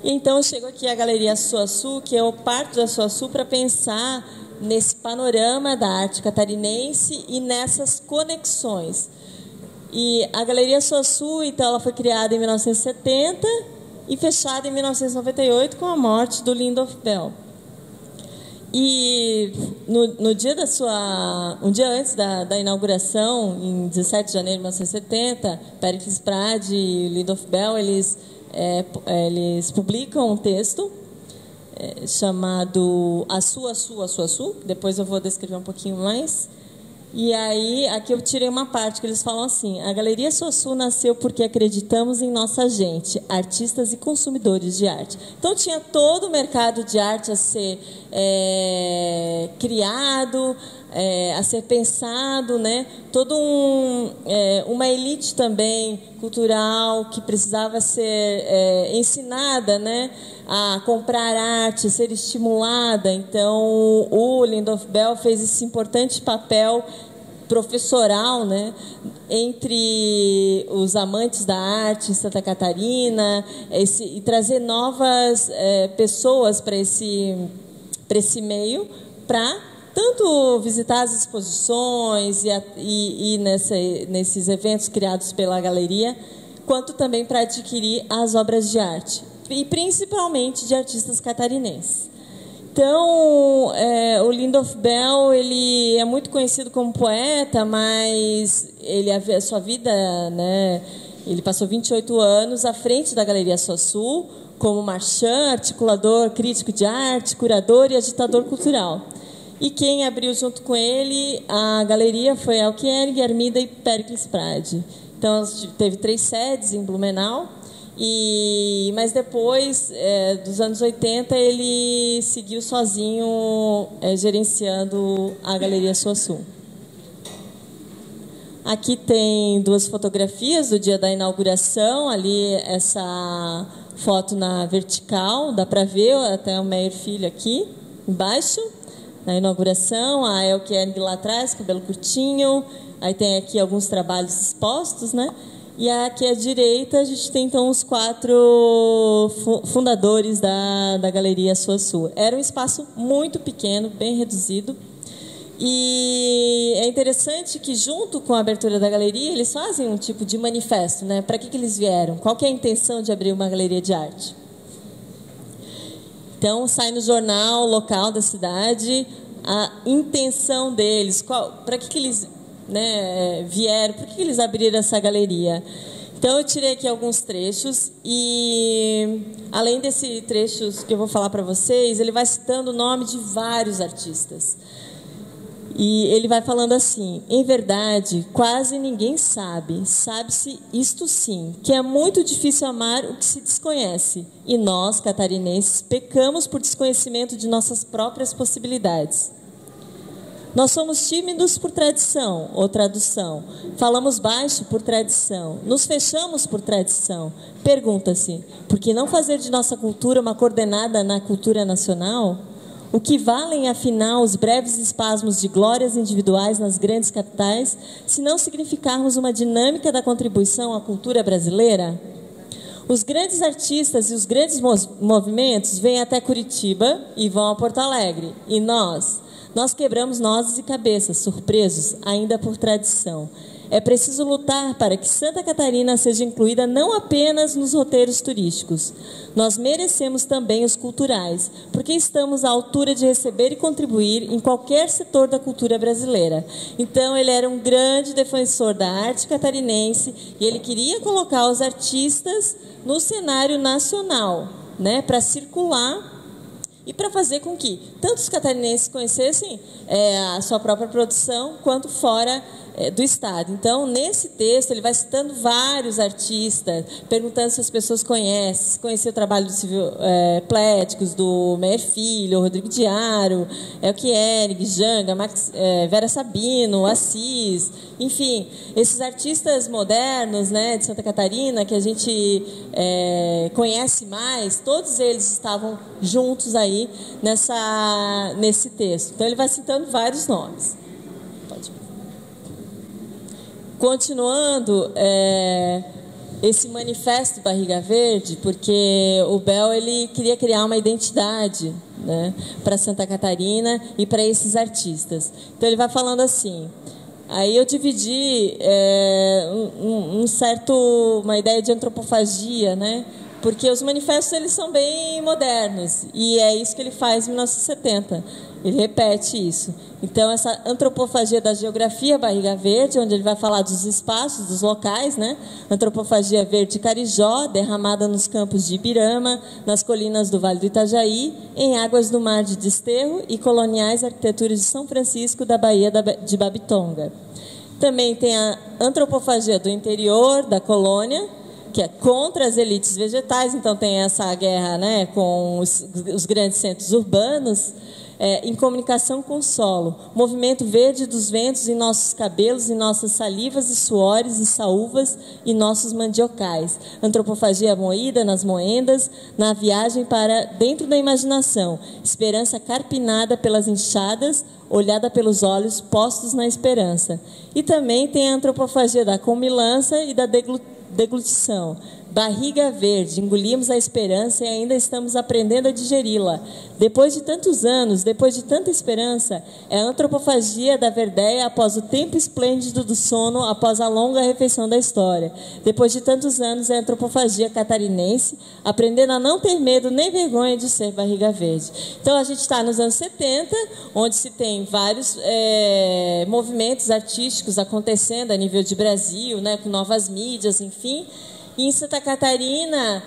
E então eu chego aqui à Galeria Açoaçu, que eu parto da Açoaçu para pensar nesse panorama da arte catarinense e nessas conexões. E a Galeria Açoaçu, então, ela foi criada em 1970 e fechada em 1998 com a morte do Lindolf Bell. E no dia um dia antes da inauguração, em 17 de janeiro de 1970, Péricles Prade e Lindolf Bell, eles publicam um texto chamado A Sua, depois eu vou descrever um pouquinho mais. E aí, aqui eu tirei uma parte que eles falam assim: a Galeria Suaçu nasceu porque acreditamos em nossa gente, artistas e consumidores de arte. Então, tinha todo o mercado de arte a ser criado, a ser pensado, né? Toda uma elite também cultural que precisava ser ensinada, né? A comprar arte, ser estimulada. Então, o Lindolf Bell fez esse importante papel professoral, né, entre os amantes da arte em Santa Catarina, e trazer novas pessoas para esse meio, para tanto visitar as exposições e nesses eventos criados pela galeria, quanto também para adquirir as obras de arte, e principalmente de artistas catarinenses. Então, o Lindolf Bell, ele é muito conhecido como poeta, mas a sua vida, né, ele passou 28 anos à frente da Galeria Suaçu, como marchand, articulador, crítico de arte, curador e agitador cultural. E quem abriu junto com ele a galeria foi Elke-Hennig, Armida e Péricles Prade. Então, teve 3 sedes em Blumenau. Mas depois dos anos 80 ele seguiu sozinho gerenciando a Galeria Suaçu. Aqui tem 2 fotografias do dia da inauguração. Ali essa foto na vertical, dá para ver até o Meyer Filho aqui embaixo, na inauguração. A Elke-Hennig lá atrás, cabelo curtinho. Aí tem aqui alguns trabalhos expostos, né? E aqui à direita a gente tem então os 4 fundadores da Galeria Suaçu. Era um espaço muito pequeno, bem reduzido. E é interessante que, junto com a abertura da galeria, eles fazem um tipo de manifesto, né? Para que eles vieram? Qual que é a intenção de abrir uma galeria de arte? Então, sai no jornal local da cidade a intenção deles. Para que eles vieram? Por que eles abriram essa galeria? Então, eu tirei aqui alguns trechos e, além desses trechos que eu vou falar para vocês, ele vai citando o nome de vários artistas. E ele vai falando assim: em verdade, quase ninguém sabe-se isto sim, que é muito difícil amar o que se desconhece. E nós, catarinenses, pecamos por desconhecimento de nossas próprias possibilidades. Nós somos tímidos por tradição ou tradução. Falamos baixo por tradição. Nos fechamos por tradição. Pergunta-se, por que não fazer de nossa cultura uma coordenada na cultura nacional? O que valem, afinal, os breves espasmos de glórias individuais nas grandes capitais, se não significarmos uma dinâmica da contribuição à cultura brasileira? Os grandes artistas e os grandes movimentos vêm até Curitiba e vão a Porto Alegre. E nós quebramos nozes e cabeças, surpresos, ainda por tradição. É preciso lutar para que Santa Catarina seja incluída não apenas nos roteiros turísticos. Nós merecemos também os culturais, porque estamos à altura de receber e contribuir em qualquer setor da cultura brasileira. Então, ele era um grande defensor da arte catarinense e ele queria colocar os artistas no cenário nacional, né, para circular e para fazer com que tanto os catarinenses conhecessem a sua própria produção, quanto fora do estado. Então, nesse texto, ele vai citando vários artistas, perguntando se as pessoas conheciam o trabalho do Silvio Pléticos, do Meyer Filho, Rodrigo Diaro, Elke-Hennig, Janga, Vera Sabino, Assis, enfim, esses artistas modernos, né, de Santa Catarina, que a gente conhece mais, todos eles estavam juntos aí nesse texto. Então, ele vai citando vários nomes. Continuando esse manifesto Barriga Verde, porque o Bell ele queria criar uma identidade, né, para Santa Catarina e para esses artistas. Então ele vai falando assim. Aí eu dividi uma ideia de antropofagia, né, porque os manifestos eles são bem modernos, e é isso que ele faz em 1970. Ele repete isso. Então, essa antropofagia da geografia Barriga Verde, onde ele vai falar dos espaços, dos locais, né? Antropofagia verde Carijó, derramada nos campos de Ibirama, nas colinas do Vale do Itajaí, em águas do Mar de Desterro e coloniais arquiteturas de São Francisco da Baía de Babitonga. Também tem a antropofagia do interior da colônia, que é contra as elites vegetais, então tem essa guerra, né, com os grandes centros urbanos, em comunicação com o solo. Movimento verde dos ventos em nossos cabelos, em nossas salivas e suores e saúvas e nossos mandiocais. Antropofagia moída nas moendas, na viagem para dentro da imaginação. Esperança carpinada pelas enxadas, olhada pelos olhos postos na esperança. E também tem a antropofagia da comilança e da deglutição. Barriga verde, engolimos a esperança e ainda estamos aprendendo a digeri-la. Depois de tantos anos, depois de tanta esperança, é a antropofagia da verdeia após o tempo esplêndido do sono, após a longa refeição da história. Depois de tantos anos, é a antropofagia catarinense, aprendendo a não ter medo nem vergonha de ser barriga verde. Então, a gente está nos anos 70, onde se tem vários movimentos artísticos acontecendo a nível de Brasil, né, com novas mídias, enfim. E em Santa Catarina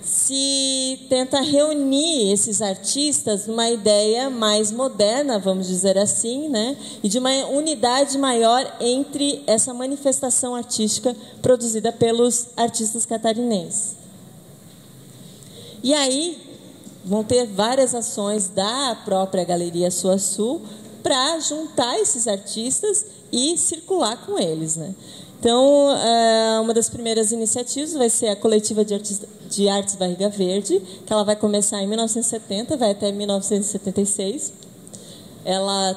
se tenta reunir esses artistas numa ideia mais moderna, vamos dizer assim, né? E de uma unidade maior entre essa manifestação artística produzida pelos artistas catarinenses. E aí vão ter várias ações da própria Galeria Suaçu para juntar esses artistas e circular com eles, né? Então, uma das primeiras iniciativas vai ser a Coletiva de Artes Barriga Verde, que ela vai começar em 1970, vai até 1976.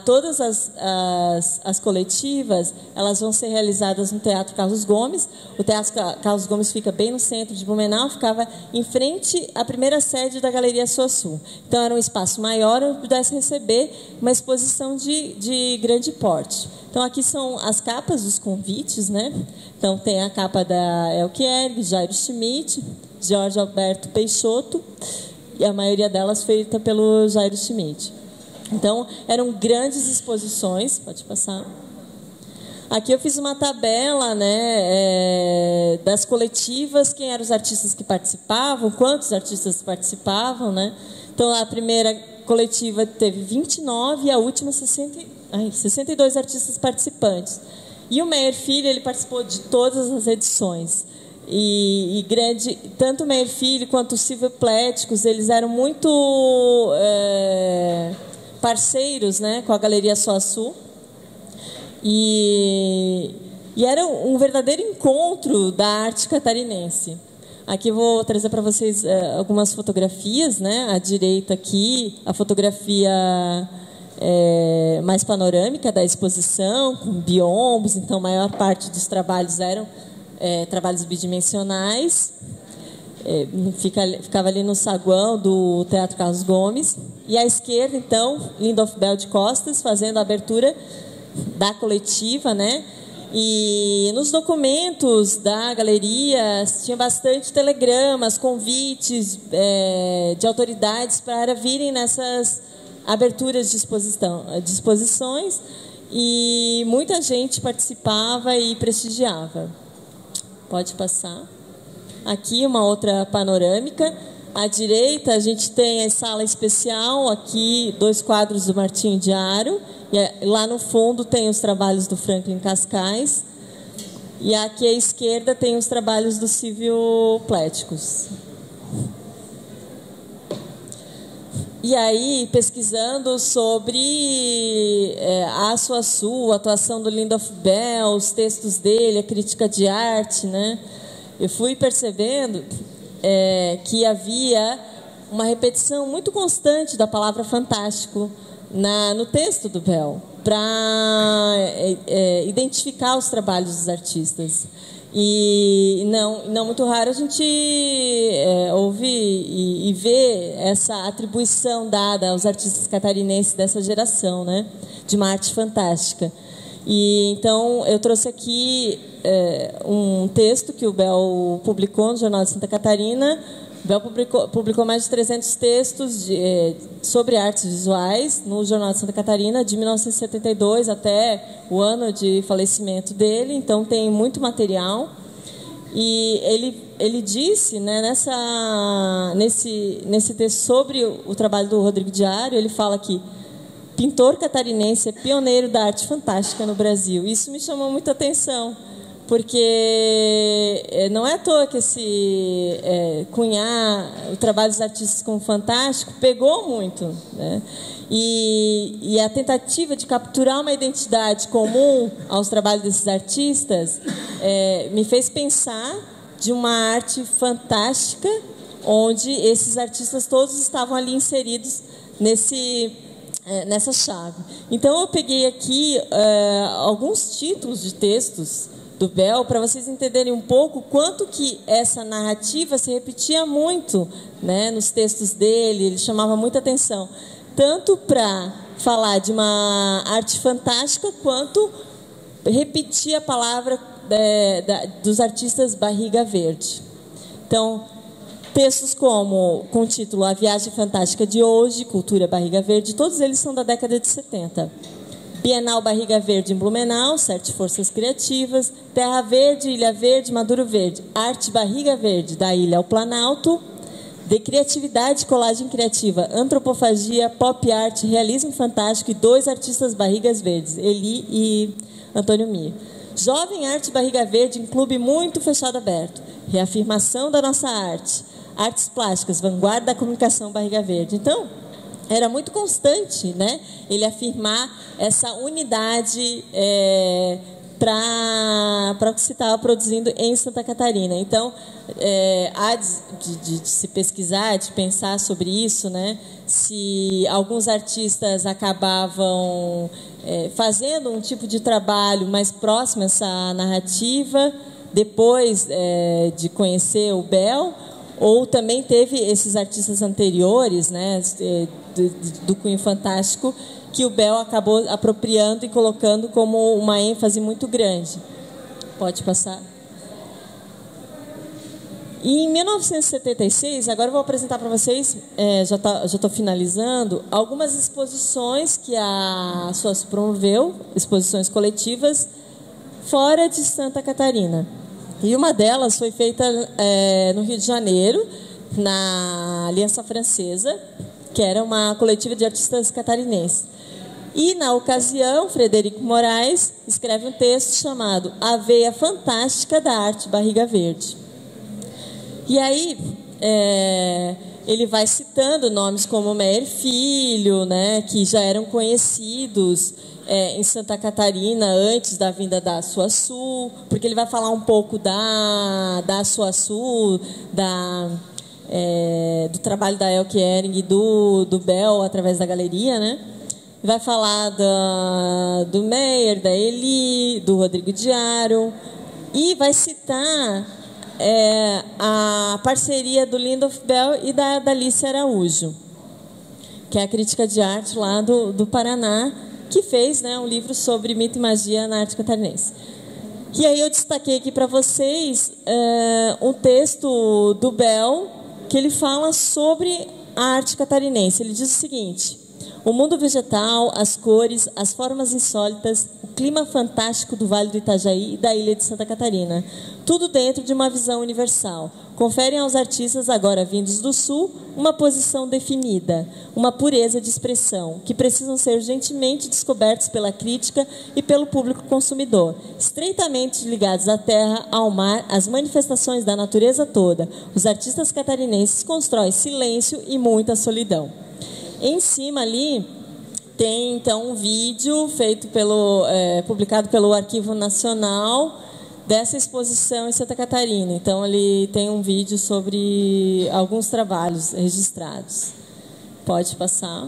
Todas as coletivas, elas vão ser realizadas no Teatro Carlos Gomes. O Teatro Carlos Gomes fica bem no centro de Blumenau, ficava em frente à primeira sede da Galeria Suaçu. Então, era um espaço maior onde pudesse receber uma exposição de grande porte. Então, aqui são as capas dos convites, né? Então, tem a capa da Elke Ehring, Jairo Schmidt, Jorge Alberto Peixoto, e a maioria delas feita pelo Jairo Schmidt. Então, eram grandes exposições. Pode passar. Aqui eu fiz uma tabela, né, das coletivas, quem eram os artistas que participavam, quantos artistas participavam, né? Então, a primeira coletiva teve 29 e a última 62 artistas participantes. E o Meyer Filho, ele participou de todas as edições. Tanto o Meyer Filho quanto o Silvio Pléticos, eles eram muito parceiros, né, com a Galeria Suaçu. E era um verdadeiro encontro da arte catarinense. Aqui eu vou trazer para vocês algumas fotografias, né? À direita aqui, a fotografia mais panorâmica da exposição, com biombos. Então, a maior parte dos trabalhos eram trabalhos bidimensionais. Ficava ali no saguão do Teatro Carlos Gomes. E à esquerda, então, Lindolf Bell de Costas, fazendo a abertura da coletiva, né? E nos documentos da galeria tinha bastante telegramas, convites de autoridades para virem nessas aberturas de exposições, e muita gente participava e prestigiava. Pode passar. Aqui uma outra panorâmica. À direita a gente tem a sala especial, aqui 2 quadros do Martinho de Haro, e lá no fundo tem os trabalhos do Franklin Cascais, e aqui à esquerda tem os trabalhos do Silvio Pléticos. E aí, pesquisando sobre a Suaçu, a atuação do Lindolf Bell, os textos dele, a crítica de arte, né? Eu fui percebendo que havia uma repetição muito constante da palavra fantástico no texto do Bell, para identificar os trabalhos dos artistas. E não muito raro a gente ouvir e ver essa atribuição dada aos artistas catarinenses dessa geração, né, de uma arte fantástica. E então eu trouxe aqui um texto que o Bell publicou no Jornal de Santa Catarina, Bell publicou mais de 300 textos sobre artes visuais no Jornal de Santa Catarina, de 1972 até o ano de falecimento dele, então tem muito material. E ele disse, né, nesse texto sobre o trabalho do Rodrigo Diário, ele fala que pintor catarinense é pioneiro da arte fantástica no Brasil. Isso me chamou muita atenção, porque não é à toa que esse cunhar o trabalho dos artistas como fantástico pegou muito, né? E a tentativa de capturar uma identidade comum aos trabalhos desses artistas me fez pensar de uma arte fantástica onde esses artistas todos estavam ali inseridos nessa chave. Então eu peguei aqui alguns títulos de textos do Bell para vocês entenderem um pouco quanto que essa narrativa se repetia muito, né, nos textos dele. Ele chamava muita atenção, tanto para falar de uma arte fantástica, quanto repetir a palavra dos artistas Barriga Verde. Então, textos com o título A Viagem Fantástica de Hoje, Cultura Barriga Verde, todos eles são da década de 70. Bienal Barriga Verde em Blumenau, 7 Forças Criativas, Terra Verde, Ilha Verde, Maduro Verde, Arte Barriga Verde, da Ilha ao Planalto, de Criatividade, Colagem Criativa, Antropofagia, Pop Art, Realismo Fantástico e 2 artistas Barrigas Verdes, Eli e Antônio Mir. Jovem Arte Barriga Verde em clube muito fechado aberto, Reafirmação da Nossa Arte, Artes Plásticas, Vanguarda da Comunicação Barriga Verde. Então, era muito constante, né, ele afirmar essa unidade para o que se estava produzindo em Santa Catarina. Então, há de se pesquisar, de pensar sobre isso, né, se alguns artistas acabavam fazendo um tipo de trabalho mais próximo a essa narrativa, depois de conhecer o Bell, ou também teve esses artistas anteriores, né, do cunho fantástico, que o Bell acabou apropriando e colocando como uma ênfase muito grande. Pode passar. E em 1976, agora eu vou apresentar para vocês, já estou finalizando, algumas exposições que a SOAS promoveu, exposições coletivas, fora de Santa Catarina. E uma delas foi feita no Rio de Janeiro, na Aliança Francesa, que era uma coletiva de artistas catarinenses. E, na ocasião, Frederico Moraes escreve um texto chamado A Veia Fantástica da Arte Barriga Verde. E aí, ele vai citando nomes como Meyer Filho, né, que já eram conhecidos em Santa Catarina antes da vinda da Suaçu, porque ele vai falar um pouco da Suaçu, do trabalho da Elke Ehring e do Bell através da galeria, né? Vai falar do Meyer, da Eli, do Rodrigo Diário, e vai citar a parceria do Lindolf Bell e da Alice Araújo, que é a crítica de arte lá do Paraná, que fez, né, um livro sobre mito e magia na arte catarinense. E aí eu destaquei aqui para vocês um texto do Bell, que ele fala sobre a arte catarinense. Ele diz o seguinte: o mundo vegetal, as cores, as formas insólitas, o clima fantástico do Vale do Itajaí e da ilha de Santa Catarina. Tudo dentro de uma visão universal. Conferem aos artistas agora vindos do Sul uma posição definida, uma pureza de expressão, que precisam ser urgentemente descobertos pela crítica e pelo público consumidor, estreitamente ligados à terra, ao mar, às manifestações da natureza toda. Os artistas catarinenses constroem silêncio e muita solidão. Em cima ali tem então um vídeo feito publicado pelo Arquivo Nacional dessa exposição em Santa Catarina. Então ele tem um vídeo sobre alguns trabalhos registrados. Pode passar.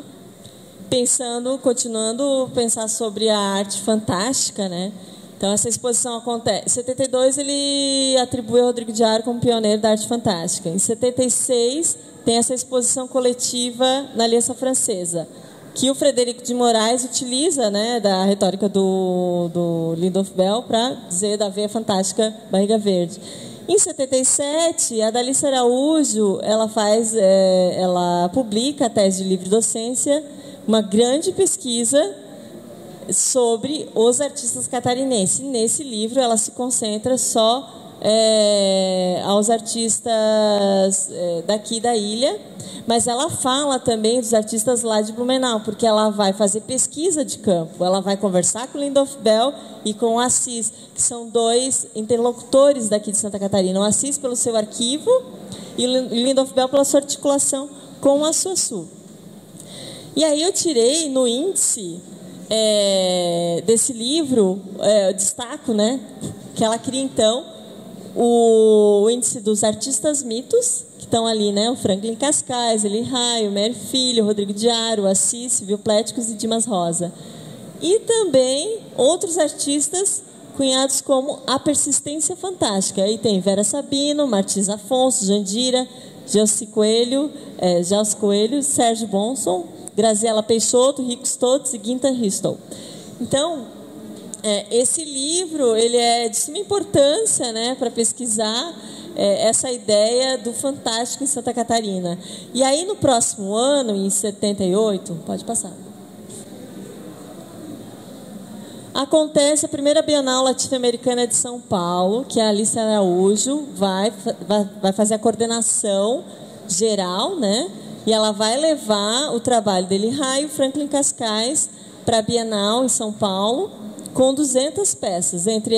Continuando a pensar sobre a arte fantástica, né? Então essa exposição acontece. Em 72 ele atribui ao Rodrigo Diário como pioneiro da arte fantástica. Em 76 tem essa exposição coletiva na Aliança Francesa, que o Frederico de Moraes utiliza, né, da retórica do Lindolf Bell para dizer da veia fantástica Barriga Verde. Em 77, a Dalice Araújo, ela publica a tese de livre docência, uma grande pesquisa sobre os artistas catarinenses. Nesse livro, ela se concentra só aos artistas daqui da ilha, mas ela fala também dos artistas lá de Blumenau, porque ela vai fazer pesquisa de campo, ela vai conversar com o Lindolf Bell e com o Assis, que são dois interlocutores daqui de Santa Catarina, o Assis pelo seu arquivo e o Lindolf Bell pela sua articulação com a Suaçu. E aí eu tirei no índice desse livro, destaco, né, que ela cria então o índice dos artistas mitos, que estão ali, né, o Franklin Cascais, Eli Rai, o Mério Filho, o Rodrigo Diaro, o Assis, Silvio Pléticos e Dimas Rosa. E também outros artistas cunhados como A Persistência Fantástica. Aí tem Vera Sabino, Martins Afonso, Jandira, Gelsi Coelho, Sérgio Bonson, Graziela Peixoto, Rico Stoltz e Guinta Ristol. Então, esse livro ele é de suma importância, né, para pesquisar essa ideia do fantástico em Santa Catarina. E aí, no próximo ano, em 78, pode passar, acontece a primeira Bienal Latino-Americana de São Paulo, que a Alice Araújo vai fazer a coordenação geral, né? E ela vai levar o trabalho dele, Raio Franklin Cascais, para a Bienal em São Paulo, com 200 peças. Entre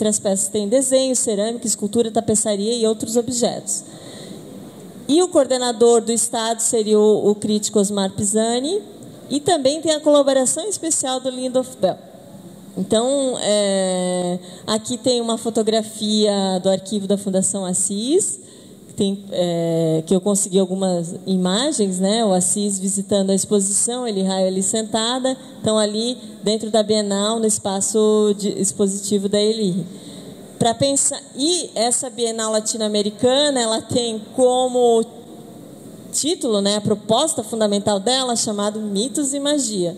as peças tem desenho, cerâmica, escultura, tapeçaria e outros objetos. E o coordenador do estado seria o crítico Osmar Pisani, e também tem a colaboração especial do Lindolf Bell. Então, aqui tem uma fotografia do arquivo da Fundação Assis, que eu consegui algumas imagens, né? O Assis visitando a exposição, ele Raio ali sentada, então ali dentro da Bienal, no espaço expositivo da Eli. Para pensar, e essa Bienal Latino-Americana, ela tem como título, né, a proposta fundamental dela, chamado Mitos e Magia.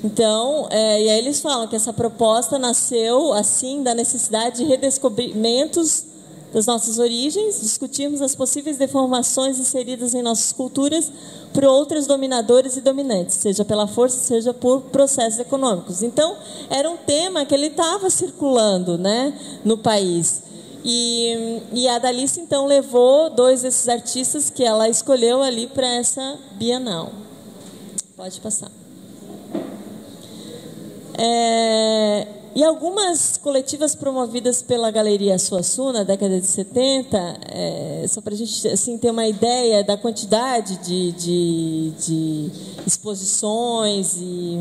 Então, e aí eles falam que essa proposta nasceu assim da necessidade de redescobrimentos das nossas origens, discutirmos as possíveis deformações inseridas em nossas culturas por outros dominadores e dominantes, seja pela força, seja por processos econômicos. Então, era um tema que ele estava circulando, né, no país. E a Dalice, então, levou dois desses artistas que ela escolheu ali para essa Bienal. Pode passar. E algumas coletivas promovidas pela Galeria Suaçu na década de 70, só para a gente assim, ter uma ideia da quantidade de exposições e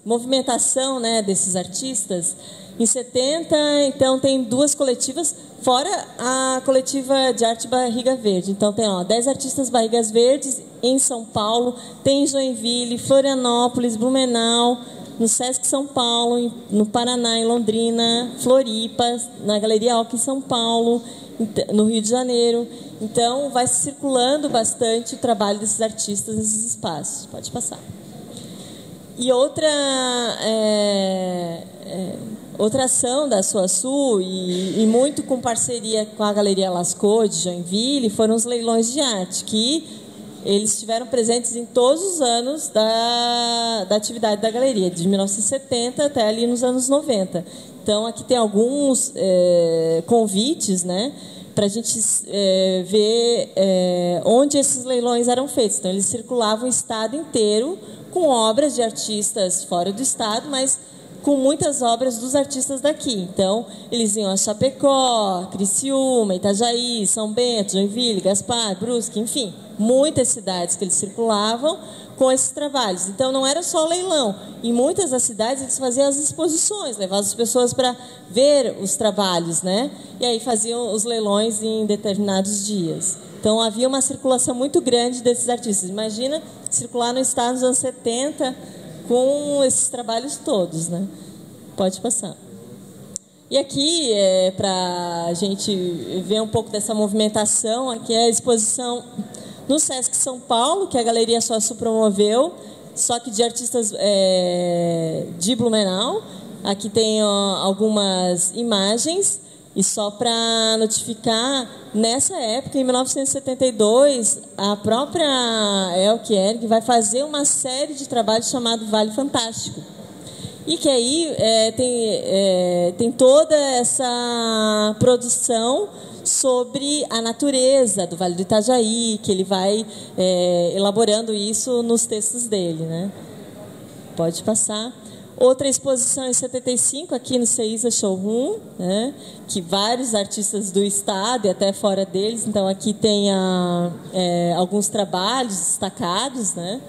movimentação, né, desses artistas. Em 70, então, tem duas coletivas, fora a coletiva de arte Barriga Verde. Então, tem 10 artistas Barrigas Verdes em São Paulo, tem em Joinville, Florianópolis, Blumenau, no Sesc São Paulo, no Paraná, em Londrina, Floripa, na Galeria Oca em São Paulo, no Rio de Janeiro. Então, vai circulando bastante o trabalho desses artistas nesses espaços. Pode passar. E outra ação da Suaçu, e muito com parceria com a Galeria Lascaux de Joinville, foram os leilões de arte, que eles estiveram presentes em todos os anos da atividade da galeria, de 1970 até ali nos anos 90. Então, aqui tem alguns convites, né, para a gente ver onde esses leilões eram feitos. Então, eles circulavam o estado inteiro com obras de artistas fora do estado, mas com muitas obras dos artistas daqui. Então, eles iam a Chapecó, Criciúma, Itajaí, São Bento, Joinville, Gaspar, Brusque, enfim, muitas cidades que eles circulavam com esses trabalhos. Então, não era só leilão. Em muitas das cidades, eles faziam as exposições, levavam as pessoas para ver os trabalhos, né? E aí faziam os leilões em determinados dias. Então, havia uma circulação muito grande desses artistas. Imagina circular no estado nos anos 70 com esses trabalhos todos, né? Pode passar. E aqui, para a gente ver um pouco dessa movimentação, aqui é a exposição no Sesc São Paulo, que a Galeria Suaçu promoveu, só que de artistas de Blumenau. Aqui tem algumas imagens, E só para notificar, nessa época, em 1972, a própria Elke Ehring vai fazer uma série de trabalhos chamado Vale Fantástico. E que aí tem toda essa produção sobre a natureza do Vale do Itajaí, que ele vai elaborando isso nos textos dele, né? Pode passar. Outra exposição em 75, aqui no CEISA Showroom, né, que vários artistas do estado e até fora deles. Então, aqui tem alguns trabalhos destacados, né?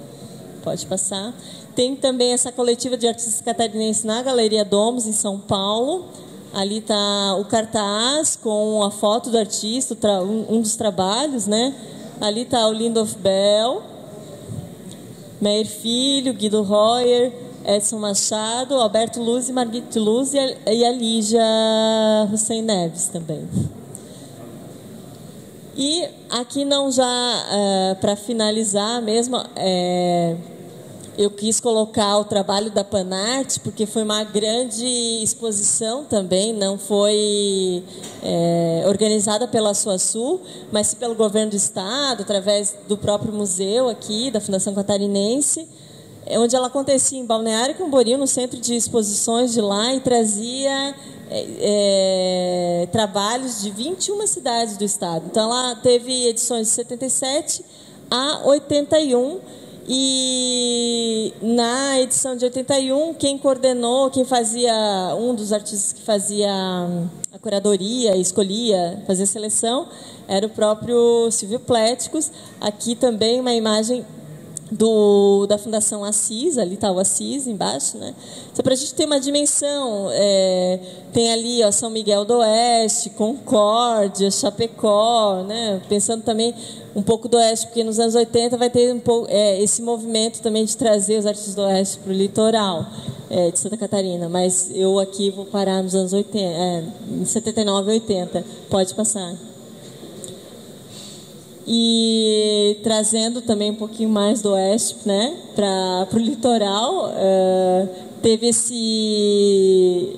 Pode passar. Tem também essa coletiva de artistas catarinenses na Galeria Domus, em São Paulo. Ali está o cartaz com a foto do artista, um dos trabalhos, né? Ali está o Lindolf Bell, Meyer Filho, Guido Royer, Edson Machado, Alberto Luz e Marguerite Luz e a Lígia Hussein Neves também. E aqui não já, para finalizar mesmo, eu quis colocar o trabalho da Panarte, porque foi uma grande exposição também, não foi organizada pela Suaçu, mas pelo governo do estado, através do próprio museu aqui, da Fundação Catarinense, onde ela acontecia em Balneário Camboriú, no centro de exposições de lá, e trazia trabalhos de 21 cidades do estado. Então, ela teve edições de 77 a 81, e na edição de 81, quem coordenou, um dos artistas que fazia a curadoria, escolhia, fazia a seleção, era o próprio Silvio Pléticos. Aqui também uma imagem da Fundação Assis, ali está o Assis embaixo, né? Então, para a gente ter uma dimensão, tem ali, ó, São Miguel do Oeste, Concórdia, Chapecó, né? Pensando também um pouco do Oeste, porque nos anos 80 vai ter um pouco esse movimento também de trazer os artistas do Oeste para o litoral de Santa Catarina, mas eu aqui vou parar nos anos 80, em 79 e 80. Pode passar. E trazendo também um pouquinho mais do Oeste, né, para o litoral, teve esse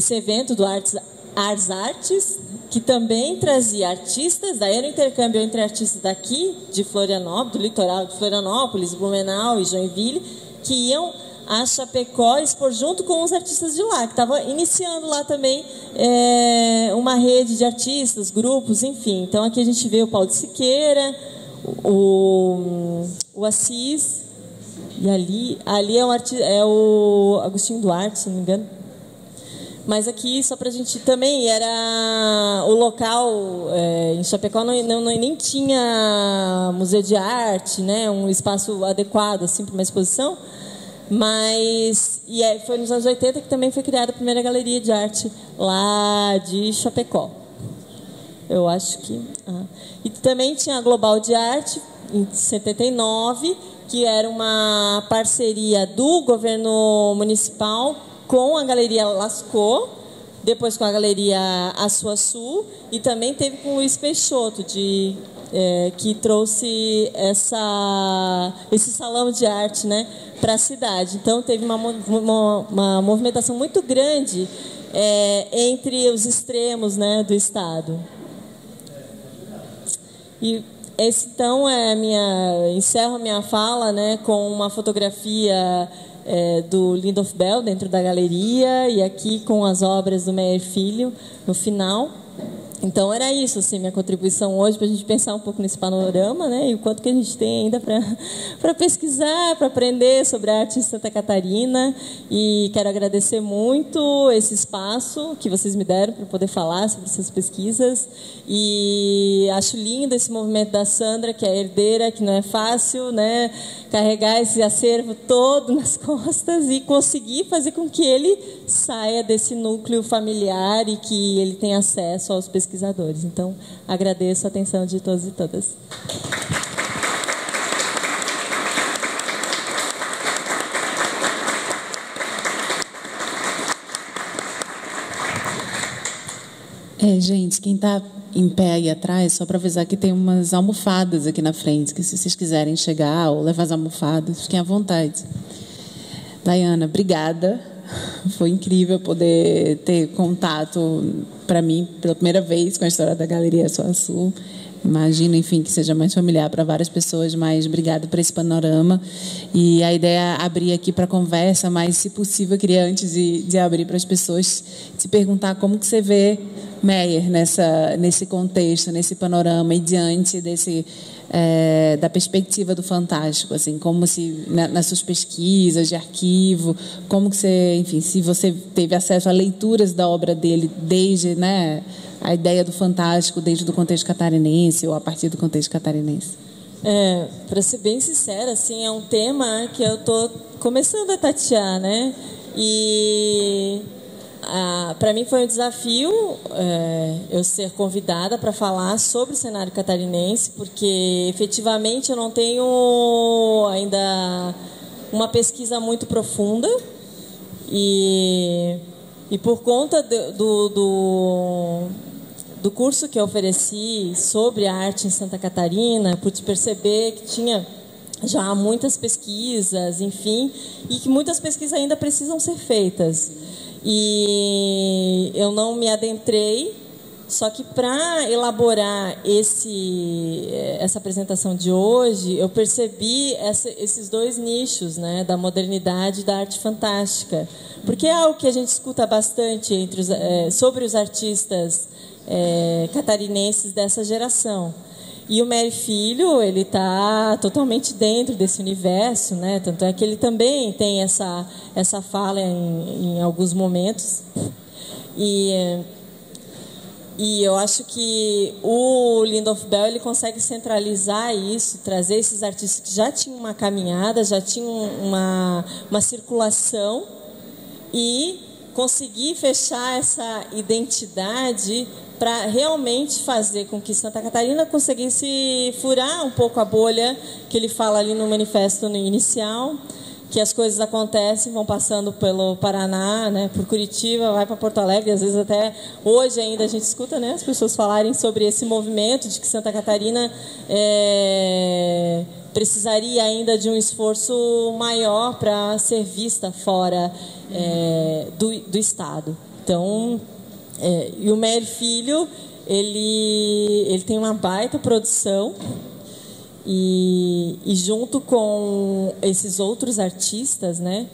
evento do Ars Artes, que também trazia artistas, daí era um intercâmbio entre artistas daqui, de Florianópolis, do litoral de Florianópolis, Blumenau e Joinville, que iam a Chapecó expor junto com os artistas de lá, que estavam iniciando lá também uma rede de artistas, grupos, enfim. Então aqui a gente vê o Paulo de Siqueira, o Assis, e ali é o Agostinho Duarte, se não me engano. Mas aqui, só para a gente também, era o local, em Chapecó nem tinha museu de arte, né, um espaço adequado assim, para uma exposição. Mas foi nos anos 80 que também foi criada a primeira galeria de arte lá de Chapecó. Eu acho que... E também tinha a Global de Arte, em 79, que era uma parceria do governo municipal com a Galeria Lascaux, depois com a Galeria Açuaçu, e também teve com o Luiz Peixoto, que trouxe esse salão de arte, né, para a cidade. Então, teve uma movimentação muito grande entre os extremos, né, do estado. E esse, então, encerro a minha fala, né, com uma fotografia do Lindolf Bell dentro da galeria, e aqui com as obras do Meyer Filho no final. Então, era isso, assim, minha contribuição hoje, para a gente pensar um pouco nesse panorama, né, e o quanto que a gente tem ainda para pesquisar, para aprender sobre a arte em Santa Catarina. E quero agradecer muito esse espaço que vocês me deram para poder falar sobre essas pesquisas. E acho lindo esse movimento da Sandra, que é a herdeira, que não é fácil, né, carregar esse acervo todo nas costas e conseguir fazer com que ele saia desse núcleo familiar e que ele tenha acesso aos pesquisadores. Então, agradeço a atenção de todos e todas. Gente, quem está em pé aí atrás, só para avisar que tem umas almofadas aqui na frente, que se vocês quiserem chegar ou levar as almofadas, fiquem à vontade. Daiana, obrigada. Foi incrível poder ter contato, para mim, pela primeira vez com a história da Galeria Açu. Imagino, enfim, que seja mais familiar para várias pessoas, mas obrigado por esse panorama. E a ideia é abrir aqui para conversa, mas, se possível, eu queria, antes de abrir para as pessoas, te perguntar como que você vê Meyer nesse contexto, nesse panorama, e diante da perspectiva do fantástico, assim, como se, nas suas pesquisas de arquivo, como que você, enfim, se você teve acesso a leituras da obra dele desde, a ideia do fantástico desde o contexto catarinense ou a partir do contexto catarinense. Para ser bem sincera, assim, é um tema que eu estou começando a tatear, né? E para mim foi um desafio eu ser convidada para falar sobre o cenário catarinense, porque efetivamente eu não tenho ainda uma pesquisa muito profunda e por conta do curso que eu ofereci sobre a arte em Santa Catarina, pude perceber que tinha já muitas pesquisas, enfim, e que muitas pesquisas ainda precisam ser feitas. E eu não me adentrei, só que para elaborar essa apresentação de hoje, eu percebi esses dois nichos, né, da modernidade e da arte fantástica. Porque é algo que a gente escuta bastante sobre os artistas catarinenses dessa geração. E o Meyer Filho, ele está totalmente dentro desse universo, né? Tanto é que ele também tem essa fala em alguns momentos. E eu acho que o Lindolf Bell, ele consegue centralizar isso, trazer esses artistas que já tinham uma caminhada, já tinham uma circulação, e conseguir fechar essa identidade para realmente fazer com que Santa Catarina conseguisse furar um pouco a bolha que ele fala ali no manifesto inicial, que as coisas acontecem, vão passando pelo Paraná, né, por Curitiba, vai para Porto Alegre, às vezes até hoje ainda a gente escuta, né, as pessoas falarem sobre esse movimento de que Santa Catarina precisaria ainda de um esforço maior para ser vista fora do Estado. Então, e o Meyer Filho, ele tem uma baita produção, e junto com esses outros artistas, né,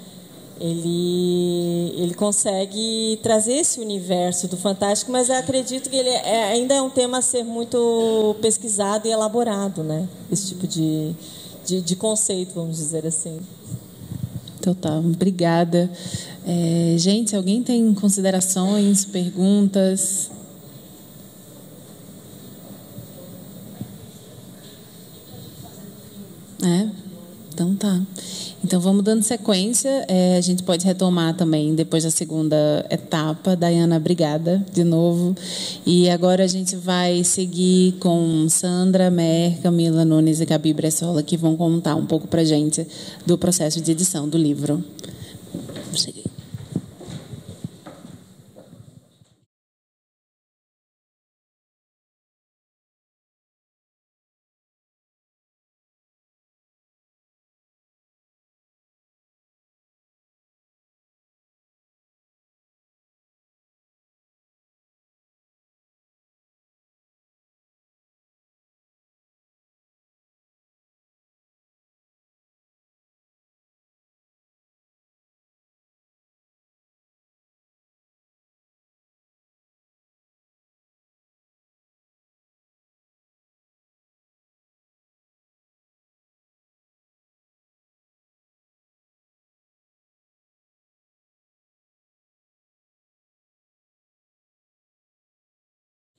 ele consegue trazer esse universo do fantástico, mas eu acredito que ele ainda é um tema a ser muito pesquisado e elaborado, né, esse tipo de conceito, vamos dizer assim. Total, obrigada. Gente, alguém tem considerações, perguntas? Então tá. Então vamos dando sequência. A gente pode retomar também depois da segunda etapa. Dayana, obrigada de novo. E agora a gente vai seguir com Sandra, Meyer, Camila Nunes e Gabi Bressola, que vão contar um pouco pra gente do processo de edição do livro. Vamos seguir.